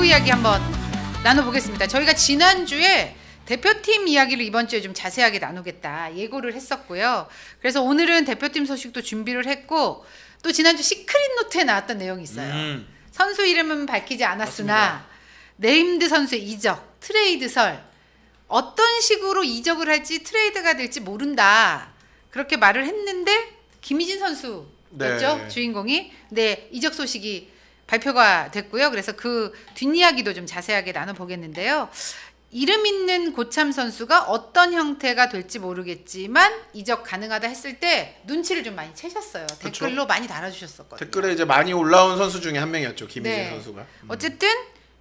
배구 이야기 한번 나눠보겠습니다. 저희가 지난주에 대표팀 이야기를 이번 주에 좀 자세하게 나누겠다 예고를 했었고요. 그래서 오늘은 대표팀 소식도 준비를 했고 또 지난주 시크릿 노트에 나왔던 내용이 있어요. 선수 이름은 밝히지 않았으나 맞습니다. 네임드 선수의 이적, 트레이드설 어떤 식으로 이적을 할지 트레이드가 될지 모른다. 그렇게 말을 했는데 김희진 선수였죠. 네. 주인공이. 네, 이적 소식이 발표가 됐고요. 그래서 그 뒷이야기도 좀 자세하게 나눠보겠는데요. 이름 있는 고참 선수가 어떤 형태가 될지 모르겠지만 이적 가능하다 했을 때 눈치를 좀 많이 채셨어요. 그렇죠? 댓글로 많이 달아주셨었거든요. 댓글에 이제 많이 올라온 선수 중에 한 명이었죠. 김희진 네. 선수가. 어쨌든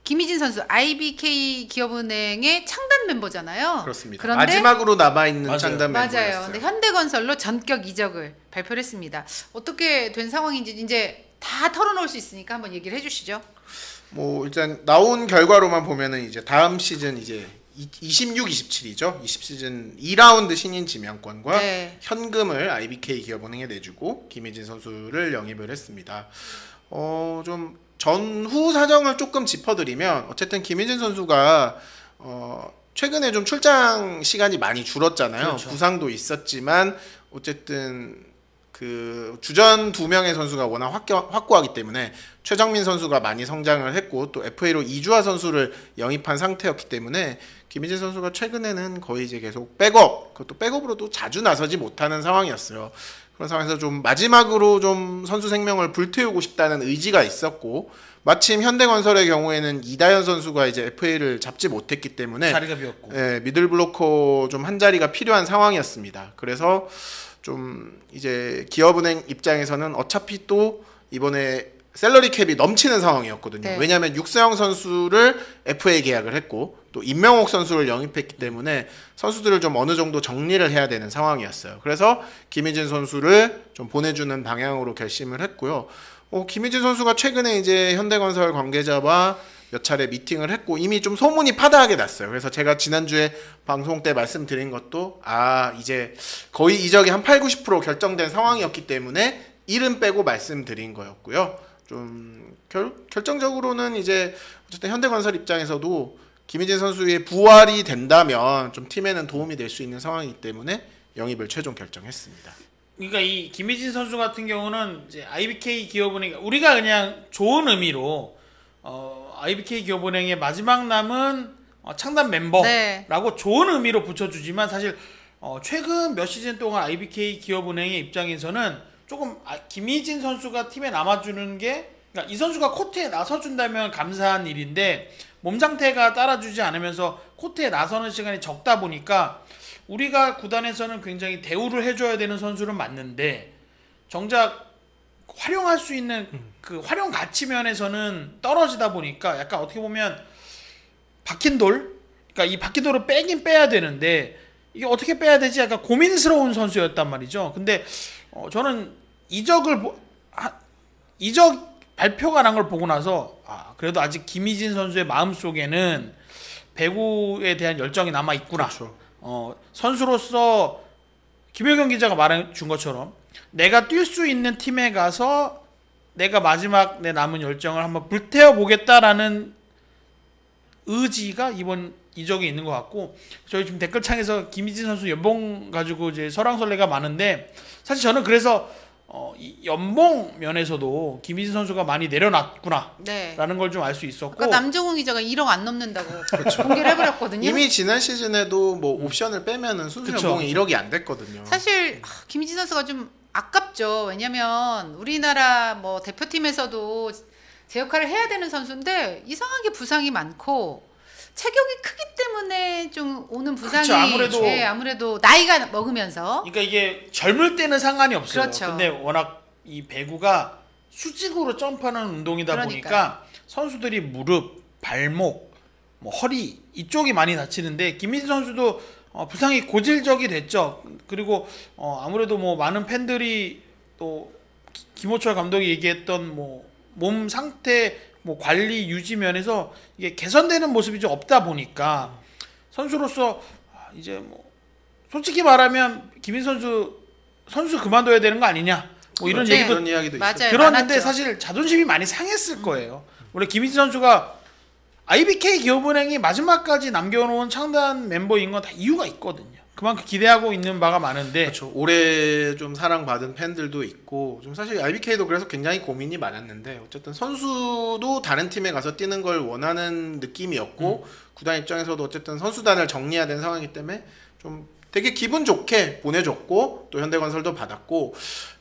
김희진 선수 IBK 기업은행의 창단 멤버잖아요. 그렇습니다. 그런데 마지막으로 남아있는 맞아요. 창단 멤버였어요. 맞아요. 근데 현대건설로 전격 이적을 발표를 했습니다. 어떻게 된 상황인지 이제 다 털어놓을 수 있으니까 한번 얘기를 해주시죠. 뭐 일단 나온 결과로만 보면은 이제 다음 시즌 이제 26, 27이죠. 20시즌 2라운드 신인 지명권과 네. 현금을 IBK 기업은행에 내주고 김희진 선수를 영입을 했습니다. 좀 전후 사정을 조금 짚어드리면 어쨌든 김희진 선수가 최근에 좀 출장 시간이 많이 줄었잖아요. 그렇죠. 부상도 있었지만 어쨌든 그 주전 2명의 선수가 워낙 확고하기 때문에 최정민 선수가 많이 성장을 했고 또 FA로 이주하 선수를 영입한 상태였기 때문에 김희진 선수가 최근에는 거의 이제 계속 백업, 그것도 백업으로도 자주 나서지 못하는 상황이었어요. 그런 상황에서 좀 마지막으로 좀 선수 생명을 불태우고 싶다는 의지가 있었고 마침 현대건설의 경우에는 이다현 선수가 이제 FA를 잡지 못했기 때문에 자리가 비었고 미들 블로커 좀 한 자리가 필요한 상황이었습니다. 그래서 좀 이제 기업은행 입장에서는 어차피 또 이번에 샐러리 캡이 넘치는 상황이었거든요. 네. 왜냐하면 육세영 선수를 FA 계약을 했고 또 임명옥 선수를 영입했기 때문에 선수들을 좀 어느 정도 정리를 해야 되는 상황이었어요. 그래서 김희진 선수를 좀 보내주는 방향으로 결심을 했고요. 김희진 선수가 최근에 이제 현대건설 관계자와 몇 차례 미팅을 했고 이미 좀 소문이 파다하게 났어요. 그래서 제가 지난주에 방송 때 말씀드린 것도 이제 거의 이적이 한 8, 90% 결정된 상황이었기 때문에 이름 빼고 말씀드린 거였고요. 좀 결정적으로는 이제 어쨌든 현대건설 입장에서도 김희진 선수의 부활이 된다면 좀 팀에는 도움이 될 수 있는 상황이기 때문에 영입을 최종 결정했습니다. 그러니까 이 김희진 선수 같은 경우는 이제 IBK 기업은행 우리가 그냥 좋은 의미로 IBK 기업은행의 마지막 남은 창단 멤버라고 네. 좋은 의미로 붙여주지만 사실 최근 몇 시즌 동안 IBK 기업은행의 입장에서는 조금 김희진 선수가 팀에 남아주는 게 그러니까 이 선수가 코트에 나서준다면 감사한 일인데 몸 상태가 따라주지 않으면서 코트에 나서는 시간이 적다 보니까 우리가 구단에서는 굉장히 대우를 해줘야 되는 선수는 맞는데 정작 활용할 수 있는 그 활용 가치 면에서는 떨어지다 보니까 약간 어떻게 보면 박힌 돌? 그러니까 이 박힌 돌을 빼긴 빼야 되는데 이게 어떻게 빼야 되지? 약간 고민스러운 선수였단 말이죠. 근데 저는 이적 발표가 난 걸 보고 나서 그래도 아직 김희진 선수의 마음속에는 배구에 대한 열정이 남아있구나. 그렇죠. 선수로서 김효경 기자가 말해준 것처럼 내가 뛸 수 있는 팀에 가서 내가 마지막 내 남은 열정을 한번 불태워보겠다라는 의지가 이번 이적에 있는 것 같고 저희 지금 댓글창에서 김희진 선수 연봉 가지고 이제 설왕설래가 많은데 사실 저는 그래서 이 연봉 면에서도 김희진 선수가 많이 내려놨구나 네. 라는 걸 좀 알 수 있었고 그러니까 남정훈 기자가 1억 안 넘는다고 그렇죠. 공개를 해버렸거든요. 이미 지난 시즌에도 뭐 옵션을 빼면은 순수 그렇죠. 연봉이 1억이 안 됐거든요. 사실 김희진 선수가 좀 아깝죠. 왜냐면 우리나라 뭐 대표팀에서도 제 역할을 해야 되는 선수인데 이상하게 부상이 많고 체격이 크기 때문에 좀 오는 부상이 그렇죠. 아무래도 나이가 먹으면서 그러니까 이게 젊을 때는 상관이 없어요. 그렇죠. 근데 워낙 이 배구가 수직으로 점프하는 운동이다 보니까 선수들이 무릎, 발목, 뭐 허리 이쪽이 많이 다치는데 김희진 선수도 부상이 고질적이 됐죠. 그리고 아무래도 뭐 많은 팬들이 또 김호철 감독이 얘기했던 뭐 몸 상태 뭐 관리 유지 면에서 이게 개선되는 모습이 좀 없다 보니까 선수로서 이제 뭐 솔직히 말하면 김희진 선수 그만둬야 되는 거 아니냐 뭐 이런 그렇죠. 얘기도 그런 이야기도 맞아요. 들었는데 많았죠. 사실 자존심이 많이 상했을 거예요. 원래 김희진 선수가 IBK 기업은행이 마지막까지 남겨놓은 창단 멤버인 건 다 이유가 있거든요. 그만큼 기대하고 있는 바가 많은데 그렇죠. 올해 좀 사랑받은 팬들도 있고 좀 사실 IBK도 그래서 굉장히 고민이 많았는데 어쨌든 선수도 다른 팀에 가서 뛰는 걸 원하는 느낌이었고 구단 입장에서도 어쨌든 선수단을 정리해야 되는 상황이기 때문에 좀 되게 기분 좋게 보내줬고 또 현대건설도 받았고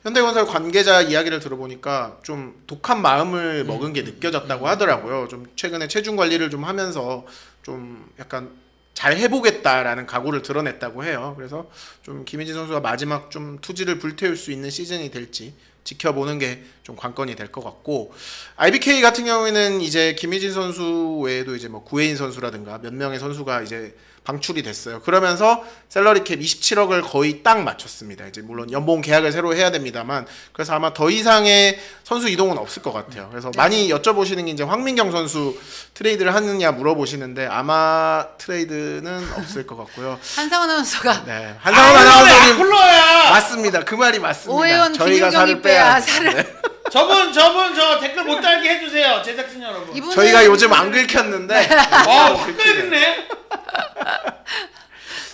현대건설 관계자 이야기를 들어보니까 좀 독한 마음을 먹은 게 느껴졌다고 하더라고요. 좀 최근에 체중 관리를 좀 하면서 좀 약간 잘 해보겠다라는 각오를 드러냈다고 해요. 그래서 좀 김희진 선수가 마지막 좀 투지를 불태울 수 있는 시즌이 될지 지켜보는 게 좀 관건이 될 것 같고 IBK 같은 경우에는 이제 김희진 선수 외에도 이제 뭐 구혜인 선수라든가 몇 명의 선수가 이제 방출이 됐어요. 그러면서 샐러리캡 27억을 거의 딱 맞췄습니다. 이제 물론 연봉 계약을 새로 해야 됩니다만 그래서 아마 더 이상의 선수 이동은 없을 것 같아요. 그래서 많이 여쭤보시는 게 이제 황민경 선수 트레이드를 하느냐 물어보시는데 아마 트레이드는 없을 것 같고요. 한상원 아나운서가 네, 한상원 아나운서님 훌러야. 맞습니다. 그 말이 맞습니다. 오해원 저희가 살을 김윤경이 빼야 빼야 돼. 살을. 네. 저분 저 댓글 못 달게 해주세요, 제작진 여러분. 이분은 저희가 요즘 안 긁혔는데 확 끓이네.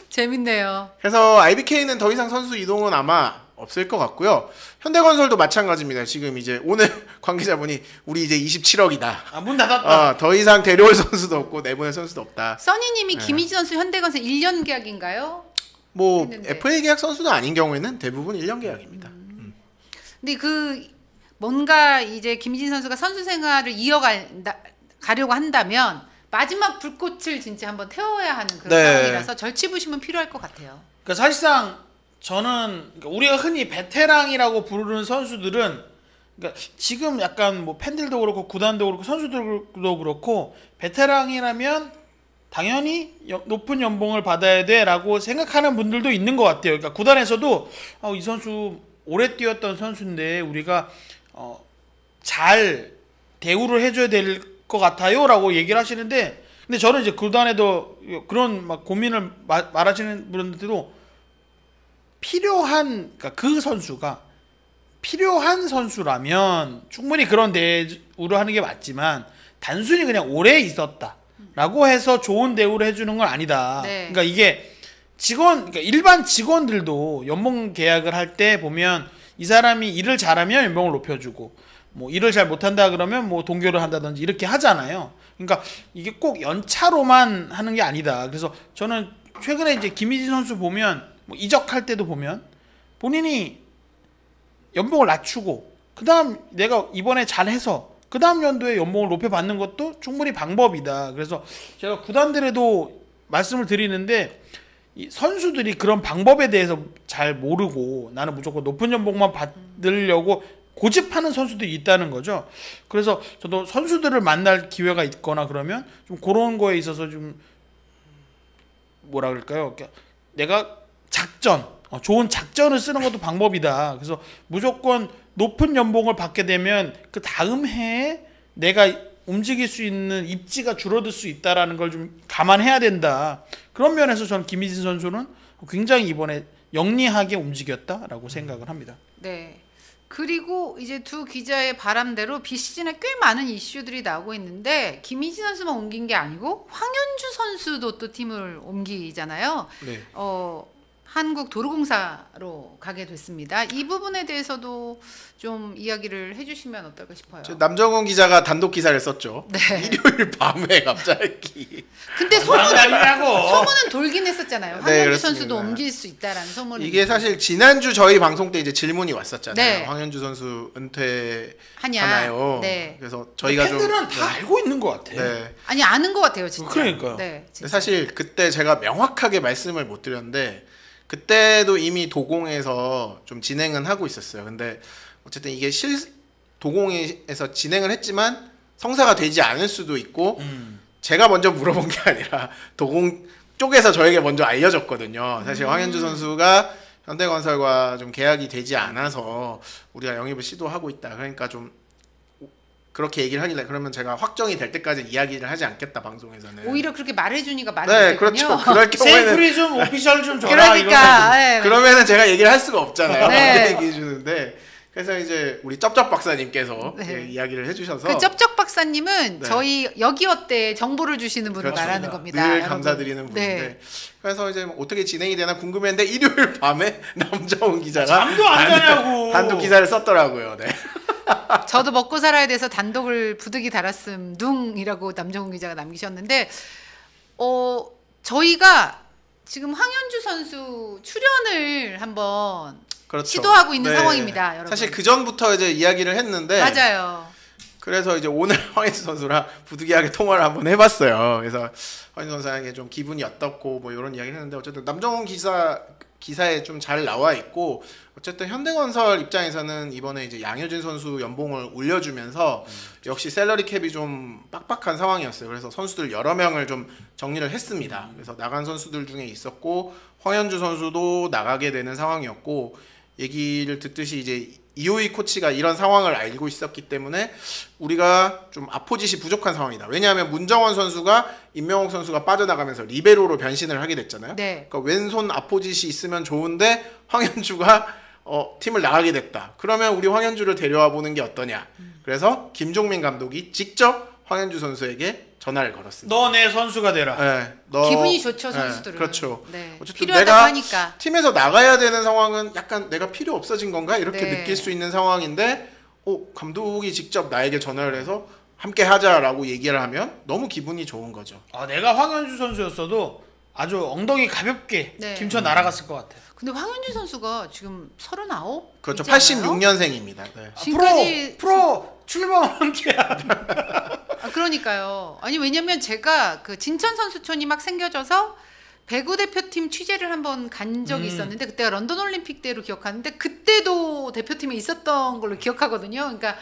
재밌네요. 그래서 IBK는 더 이상 선수 이동은 아마 없을 것 같고요. 현대건설도 마찬가지입니다. 지금 이제 오늘 관계자분이 우리 이제 27억이다. 아, 문 닫았다. 더 이상 데려올 선수도 없고 내보낼 선수도 없다. 써니님이 김희진 선수 현대건설 1년 계약인가요? 뭐 했는데. FA 계약 선수도 아닌 경우에는 대부분 1년 계약입니다. 근데 그 뭔가 이제 김희진 선수가 선수 생활을 가려고 한다면 마지막 불꽃을 진짜 한번 태워야 하는 그런 네. 상황이라서 절치부심은 필요할 것 같아요. 그러니까 사실상 저는 그러니까 우리가 흔히 베테랑이라고 부르는 선수들은 그러니까 지금 약간 뭐 팬들도 그렇고 구단도 그렇고 선수들도 그렇고 베테랑이라면 당연히 높은 연봉을 받아야 돼라고 생각하는 분들도 있는 것 같아요. 그러니까 구단에서도 이 선수 오래 뛰었던 선수인데 우리가 잘 대우를 해줘야 될 것 같아요라고 얘기를 하시는데, 근데 저는 이제 구단에도 그런 막 고민을 말하시는 분들도 그러니까 그 선수가 필요한 선수라면 충분히 그런 대우를 하는 게 맞지만 단순히 그냥 오래 있었다라고 해서 좋은 대우를 해주는 건 아니다. 네. 그러니까 이게 그러니까 일반 직원들도 연봉 계약을 할 때 보면 이 사람이 일을 잘하면 연봉을 높여주고 뭐 일을 잘 못한다 그러면 뭐 동결을 한다든지 이렇게 하잖아요. 그러니까 이게 꼭 연차로만 하는 게 아니다. 그래서 저는 최근에 이제 김희진 선수 보면 뭐 이적할 때도 보면 본인이 연봉을 낮추고 그다음 내가 이번에 잘해서 그다음 연도에 연봉을 높여받는 것도 충분히 방법이다. 그래서 제가 구단들에도 말씀을 드리는데 이 선수들이 그런 방법에 대해서 잘 모르고 나는 무조건 높은 연봉만 받으려고 고집하는 선수들이 있다는 거죠. 그래서 저도 선수들을 만날 기회가 있거나 그러면 좀 그런 거에 있어서 좀 뭐라 그럴까요? 내가 좋은 작전을 쓰는 것도 방법이다. 그래서 무조건 높은 연봉을 받게 되면 그 다음 해에 내가 움직일 수 있는 입지가 줄어들 수 있다라는 걸 좀 감안해야 된다. 그런 면에서 저는 김희진 선수는 굉장히 이번에 영리하게 움직였다라고 생각을 합니다. 네. 그리고 이제 두 기자의 바람대로 비시즌에 꽤 많은 이슈들이 나오고 있는데 김희진 선수만 옮긴 게 아니고 황현주 선수도 또 팀을 옮기잖아요. 네. 한국도로공사로 가게 됐습니다. 이 부분에 대해서도 좀 이야기를 해주시면 어떨까 싶어요. 남정훈 기자가 단독 기사를 썼죠. 네. 일요일 밤에 갑자기. 근데 소문은 돌긴 했었잖아요. 황현주 그렇습니다. 선수도 옮길 수 있다라는 소문이. 이게 사실 지난주 저희 방송 때 이제 질문이 왔었잖아요. 네. 황현주 선수 은퇴하나요? 네. 그래서 저희가 팬들은 다 알고 있는 것 같아요. 네. 아니 아는 것 같아요, 진짜. 그러니까요. 네, 진짜. 사실 그때 제가 명확하게 말씀을 못 드렸는데 그때도 이미 도공에서 좀 진행은 하고 있었어요. 근데 어쨌든 이게 도공에서 진행을 했지만 성사가 되지 않을 수도 있고 제가 먼저 물어본 게 아니라 도공 쪽에서 저에게 먼저 알려졌거든요. 사실 황현주 선수가 현대건설과 좀 계약이 되지 않아서 우리가 영입을 시도하고 있다. 그러니까 좀 그렇게 얘기를 하길래 그러면 제가 확정이 될 때까지 이야기를 하지 않겠다 방송에서는. 오히려 그렇게 말해주니까 말이 네, 되군요. 그렇죠. 그럴 경우에는 세이프리 좀 오피셜 좀 줘라. 그러니까 네. 그러면은 제가 얘기를 할 수가 없잖아요. 네. 얘기해 주는데 그래서 이제 우리 쩝쩝 박사님께서 네. 예, 이야기를 해주셔서 그 쩝쩝 박사님은 네. 저희 여기어때 정보를 주시는 분을 그렇죠. 말하는 겁니다. 늘 여러분. 감사드리는 분인데 네. 그래서 이제 어떻게 진행이 되나 궁금했는데 일요일 밤에 남정훈 기자가 잠도 안 자냐고. 단독 기사를 썼더라고요. 네. 저도 먹고 살아야 돼서 단독을 부득이 달았음 둥이라고 남정훈 기자가 남기셨는데 저희가 지금 황현주 선수 출연을 한번 그렇죠. 시도하고 있는 네. 상황입니다, 여러분. 사실 그 전부터 이제 이야기를 했는데 맞아요. 그래서 이제 오늘 황현주 선수랑 부득이하게 통화를 한번 해봤어요. 그래서 황현주 선수에게 좀 기분이 어떻고 뭐 이런 이야기를 했는데 어쨌든 남정훈 기사에 좀 잘 나와 있고 어쨌든 현대건설 입장에서는 이번에 이제 양효진 선수 연봉을 올려주면서 역시 셀러리 캡이 좀 빡빡한 상황이었어요. 그래서 선수들 여러 명을 좀 정리를 했습니다. 그래서 나간 선수들 중에 있었고 황현주 선수도 나가게 되는 상황이었고 얘기를 듣듯이 이제 이호이 코치가 이런 상황을 알고 있었기 때문에 우리가 좀 아포짓이 부족한 상황이다. 왜냐하면 문정원 선수가 임명옥 선수가 빠져나가면서 리베로로 변신을 하게 됐잖아요. 네. 그러니까 왼손 아포짓이 있으면 좋은데 황현주가 팀을 나가게 됐다. 그러면 우리 황현주를 데려와 보는 게 어떠냐. 그래서 김종민 감독이 직접 황현주 선수에게 전화를 걸었습니다. 너 내 선수가 되라. 네, 기분이 좋죠, 선수들은. 네, 그렇죠. 네. 어쨌든 필요하다고 내가 하니까. 팀에서 나가야 되는 상황은 약간 내가 필요 없어진 건가 이렇게 네. 느낄 수 있는 상황인데 감독이 직접 나에게 전화를 해서 함께 하자라고 얘기를 하면 너무 기분이 좋은 거죠. 내가 황현주 선수였어도 아주 엉덩이 가볍게 네. 김쳐 날아갔을 것 같아요. 근데 황현주 선수가 지금 39? 그렇죠. 이지 않나요? 86년생입니다. 네. 지금까지 프로 출범한 게야. 그러니까요. 아니 왜냐면 제가 그 진천 선수촌이 막 생겨져서 배구 대표팀 취재를 한번 간 적이 있었는데 그때가 런던 올림픽 때로 기억하는데 그때도 대표팀에 있었던 걸로 기억하거든요. 그러니까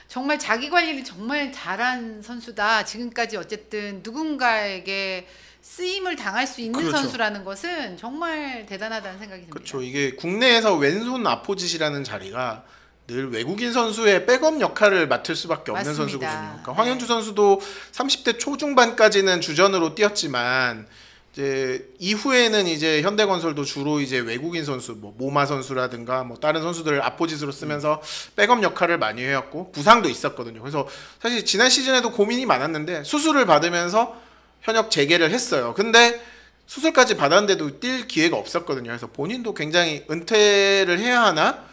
정말 자기 관리를 정말 잘한 선수다. 지금까지 어쨌든 누군가에게 쓰임을 당할 수 있는 그렇죠. 선수라는 것은 정말 대단하다는 생각이 듭니다. 그렇죠. 이게 국내에서 왼손 아포짓이라는 자리가 늘 외국인 선수의 백업 역할을 맡을 수밖에 없는 맞습니다. 선수거든요. 그러니까 황현주 선수도 30대 초중반까지는 주전으로 뛰었지만 이제 이후에는 이제 현대건설도 주로 이제 외국인 선수, 뭐 모마 선수라든가 뭐 다른 선수들을 아포짓으로 쓰면서 백업 역할을 많이 해왔고 부상도 있었거든요. 그래서 사실 지난 시즌에도 고민이 많았는데 수술을 받으면서 현역 재개를 했어요. 근데 수술까지 받았는데도 뛸 기회가 없었거든요. 그래서 본인도 굉장히 은퇴를 해야 하나?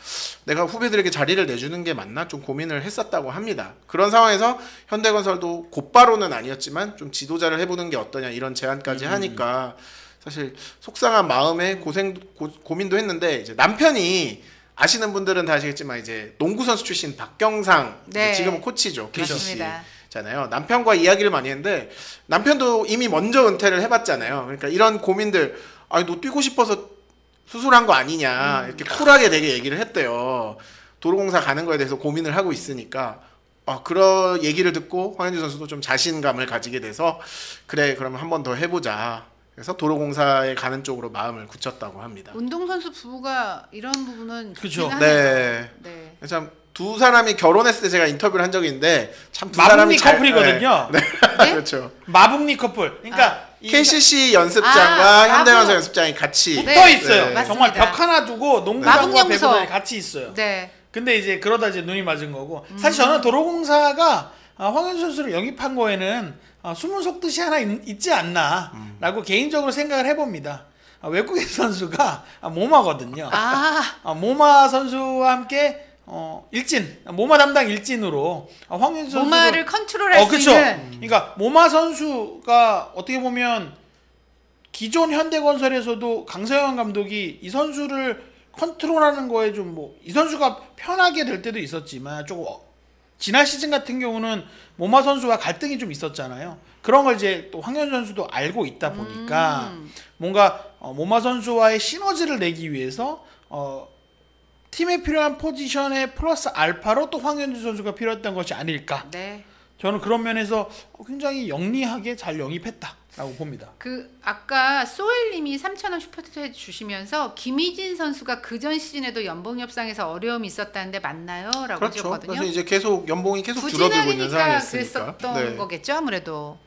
내가 후배들에게 자리를 내주는 게 맞나? 좀 고민을 했었다고 합니다. 그런 상황에서 현대건설도 곧바로는 아니었지만 좀 지도자를 해보는 게 어떠냐 이런 제안까지 하니까 사실 속상한 마음에 고민도 했는데 이제 남편이 아시는 분들은 다 아시겠지만 이제 농구 선수 출신 박경상 네. 지금은 코치죠. KCC. 맞습니다. 잖아요. 남편과 이야기를 많이 했는데 남편도 이미 먼저 은퇴를 해봤잖아요. 그러니까 이런 고민들, 아니 너 뛰고 싶어서 수술한 거 아니냐 이렇게 쿨하게 되게 얘기를 했대요. 도로공사 가는 거에 대해서 고민을 하고 있으니까 그런 얘기를 듣고 황현주 선수도 좀 자신감을 가지게 돼서 그래 그러면 한 번 더 해보자. 그래서 도로공사에 가는 쪽으로 마음을 굳혔다고 합니다. 운동선수 부부가 이런 부분은 그렇죠. 좋긴 하네요. 네. 참 두 사람이 결혼했을 때 제가 인터뷰를 한 적이 있는데 참 두 마북리 사람이 커플이거든요. 네. 네? 그렇죠. 마북리 커플. 그러니까 KCC 연습장과 현대건설 마북. 연습장이 같이 네. 붙어 있어요. 네. 맞습니다. 정말 벽 하나 두고 농구장과 마북연구소. 배구장이 같이 있어요. 네. 근데 이제 그러다 이제 눈이 맞은 거고 사실 저는 도로공사가 황현주 선수를 영입한 거에는 숨은 속뜻이 하나 있지 않나라고 개인적으로 생각을 해봅니다. 외국인 선수가 모마거든요. 모마 선수와 함께 모마 담당 일진으로 황현주 선수 모마를 컨트롤할 수 그쵸. 있는. 그러니까 모마 선수가 어떻게 보면 기존 현대건설에서도 강서영 감독이 이 선수를 컨트롤하는 거에 좀 이 선수가 편하게 될 때도 있었지만 조금 지난 시즌 같은 경우는 모마 선수와 갈등이 좀 있었잖아요. 그런 걸 이제 또 황현주 선수도 알고 있다 보니까 뭔가 모마 선수와의 시너지를 내기 위해서 팀에 필요한 포지션에 플러스 알파로 또 황현주 선수가 필요했던 것이 아닐까. 네. 저는 그런 면에서 굉장히 영리하게 잘 영입했다라고 봅니다. 아까 소엘님이 3,000원 슈퍼챗 주시면서 김희진 선수가 그전 시즌에도 연봉 협상에서 어려움이 있었다는데 맞나요? 라고 그렇죠. 하셨거든요. 그래서 이제 계속 연봉이 계속 줄어들고 있는 상황이었으니까. 그랬었던 거겠죠, 아무래도.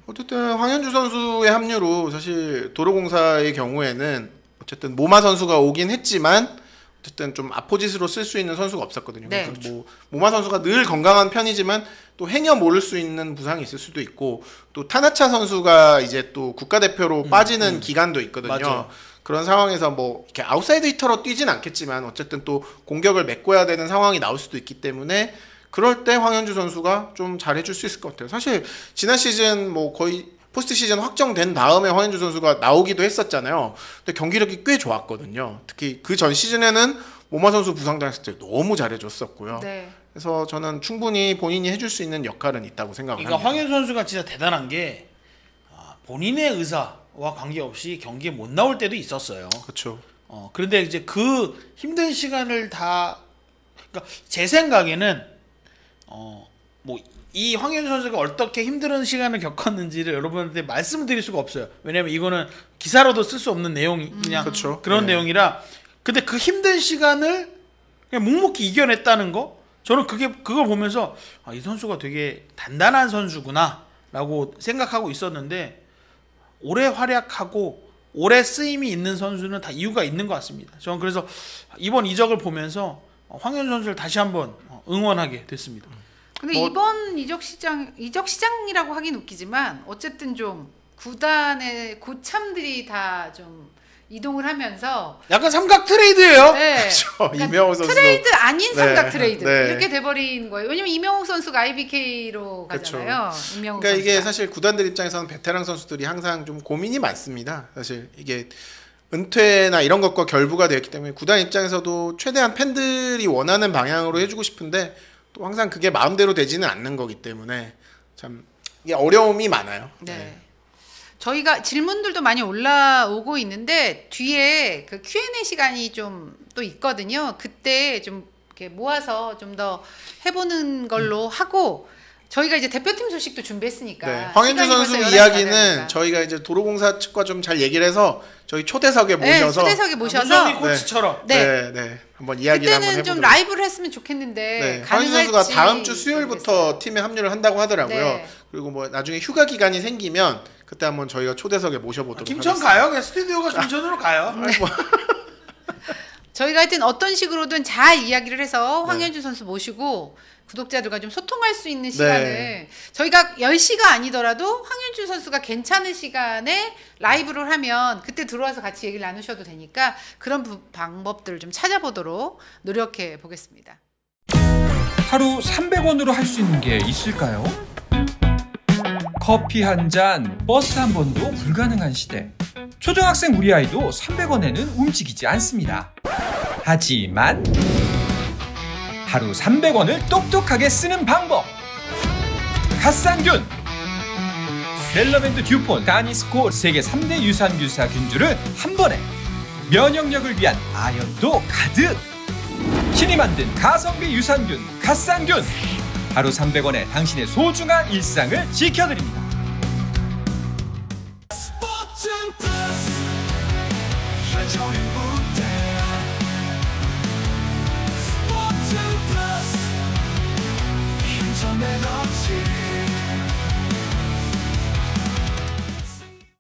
어쨌든 황현주 선수의 합류로 사실 도로공사의 경우에는 어쨌든 모마 선수가 오긴 했지만 어쨌든 좀 아포짓으로 쓸 수 있는 선수가 없었거든요. 네. 그래서 뭐 모마 선수가 늘 건강한 편이지만 또 행여 모를 수 있는 부상이 있을 수도 있고 또 타나차 선수가 이제 또 국가대표로 빠지는 기간도 있거든요. 맞아요. 그런 상황에서 뭐 이렇게 아웃사이드 히터로 뛰진 않겠지만 어쨌든 또 공격을 메꿔야 되는 상황이 나올 수도 있기 때문에 그럴 때 황현주 선수가 좀 잘해줄 수 있을 것 같아요. 사실 지난 시즌 뭐 거의 포스트 시즌 확정된 다음에 황현주 선수가 나오기도 했었잖아요. 근데 경기력이 꽤 좋았거든요. 특히 그 전 시즌에는 모마 선수 부상당했을 때 너무 잘해줬었고요. 네. 그래서 저는 충분히 본인이 해줄 수 있는 역할은 있다고 생각합니다. 그러니까 황현주 선수가 진짜 대단한 게 본인의 의사와 관계없이 경기에 못 나올 때도 있었어요. 그렇죠. 그런데 이제 그 힘든 시간을 다, 그러니까 제 생각에는 뭐 이 황현주 선수가 어떻게 힘든 시간을 겪었는지를 여러분한테 말씀드릴 수가 없어요. 왜냐면 이거는 기사로도 쓸 수 없는 내용이 그냥 그쵸. 그런 네. 내용이라. 근데 그 힘든 시간을 그냥 묵묵히 이겨냈다는 거, 저는 그걸 보면서 이 선수가 되게 단단한 선수구나라고 생각하고 있었는데, 오래 활약하고 오래 쓰임이 있는 선수는 다 이유가 있는 것 같습니다. 저는 그래서 이번 이적을 보면서 황현주 선수를 다시 한번 응원하게 됐습니다. 근데 이번 이적 시장이라고 하긴 웃기지만 어쨌든 좀 구단의 고참들이 다 좀 이동을 하면서 약간 삼각 트레이드예요. 네. 그러니까 이명호 선수 트레이드 아닌 삼각 네. 트레이드 네. 이렇게 돼버린 거예요. 왜냐면 이명호 선수가 IBK로 가잖아요. 이명호 그러니까 이게 선수가. 사실 구단들 입장에서는 베테랑 선수들이 항상 좀 고민이 많습니다. 사실 이게 은퇴나 이런 것과 결부가 되었기 때문에 구단 입장에서도 최대한 팬들이 원하는 방향으로 해주고 싶은데 또 항상 그게 마음대로 되지는 않는 거기 때문에 참 이게 어려움이 많아요. 네. 저희가 질문들도 많이 올라오고 있는데 뒤에 그 Q&A 시간이 좀 또 있거든요. 그때 좀 이렇게 모아서 좀 더 해보는 걸로 하고 저희가 이제 대표팀 소식도 준비했으니까. 네. 황현주 선수 이야기는 저희가 이제 도로공사 측과 좀 잘 얘기를 해서 저희 초대석에 모셔서 초대석에 모셔서 문선민 코치처럼 네. 한번 이야기를 한번 그때는 해보도록. 좀 라이브를 했으면 좋겠는데 네. 황현주 가능할지 선수가 다음 주 수요일부터 모르겠어요. 팀에 합류를 한다고 하더라고요. 네. 그리고 뭐 나중에 휴가 기간이 생기면 그때 한번 저희가 초대석에 모셔보도록 김천 하겠습니다. 가요? 그냥 스튜디오가 김천으로 가요. 저희가 하여튼 어떤 식으로든 잘 이야기를 해서 황현주 선수 모시고 구독자들과 좀 소통할 수 있는 시간을 저희가 10시가 아니더라도 황현주 선수가 괜찮은 시간에 라이브를 하면 그때 들어와서 같이 얘기를 나누셔도 되니까 그런 방법들을 좀 찾아보도록 노력해 보겠습니다. 하루 300원으로 할 수 있는 게 있을까요? 커피 한 잔, 버스 한 번도 불가능한 시대. 초등학생 우리 아이도 300원에는 움직이지 않습니다. 하지만 하루 300원을 똑똑하게 쓰는 방법. 갓산균, 델러밴드 듀폰, 다니스코 세계 3대 유산균사 균주를 한 번에 면역력을 위한 아연도 가득. 신이 만든 가성비 유산균 갓산균. 하루 300원에 당신의 소중한 일상을 지켜드립니다. 스포츠 플러스